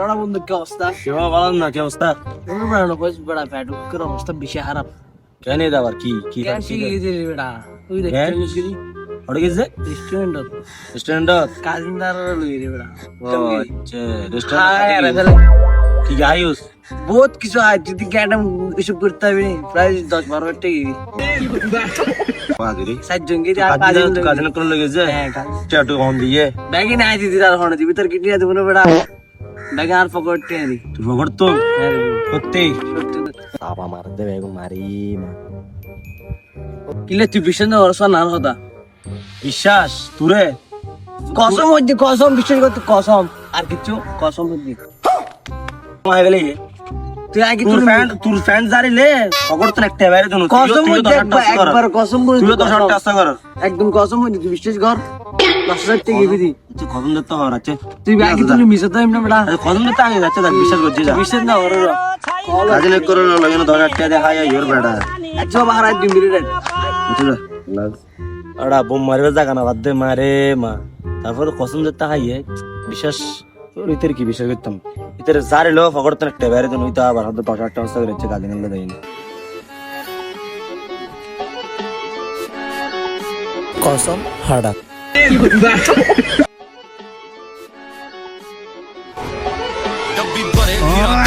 ওরা বন্ধু কি অবস্থা? সেবা বলাম না, কি অবস্থা? তুমি বেড়ানো কইস বেড়া ফ্যাটুকের অবস্থা বেশি খারাপ। কেন এটা আবার কি কি কি গেছে বেড়া? তুই হ্যাঁ? রেস্টুরেন্ট গেলি? ওটা গেছে রেস্টুরেন্ট রেস্টুরেন্ট। কাজিনদার লই রে বেড়া। আচ্ছা হায় রে রেস্টুরেন্ট ফেলে। কি গায়ুস? বহুত কিছু আছে যদি জ্ঞান এসব করতে হবে প্রায় 10-12 টাকা পাগরি সাতজন গেছে আর পাঁচজন কাজিন কোন লেগেছে? হ্যাঁ চাটু কম দিয়ে ব্যাগে নাই দিদি তার হনে দিবি তোর কিটিয়া দেবো না বেড়া ব্যাগে আর পকেটে আনি তুই ফকর তো হ্যাঁ রে সত্যি সত্যি বাবা মার দেবে মারি মা কিলে তুই বিশ্বাস না করছ না কথা বিশ্বাস তুরে কসম হইছে কসম বিশ্বাস করতে কসম আর কিছু কসম হইছে মাই গেলে তুই আগে তোর ফ্যান জারিলে ফকর তো একটা বাইরে দেন কসম হইছে একবার কসম বলে তুই তো 10 টাকা কর একদম কসম হইছে তুই বিশ্বাস কর 10,000 টাকা দিবি দি তুই কদম দিতে হর আছে তুই আগে তুই মিশে তো এমনি বেড়া কদম দিতে আগে যাচ্ছে দেখ বিশ্বাস করছিস বিশ্বাস না ওর কাজিন করে লাগে না 10 টাকা দেখাই ইওর বেটা আচ্ছা বাহার আই 2 মিনিট বুঝলা আড়া বোম মারবে জায়গা না বাদ দে মারে মা তারপর কসম দিতে হাইয়ে বিশ্বাস তোর ইতের কি বিশ্বাস করতাম ইতের জারে লো ফকর তো একটা বাইরে দেন হইতা আবার হাতে 10 টাকা করে হচ্ছে কাজিন আল্লাহ দেয়নি কসম হাড়া डब्बी भरे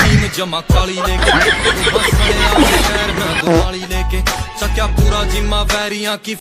टीम जमा काली लेके बसने आ शहर में दुआली लेके चक्या पूरा जिम्मा वैरियां की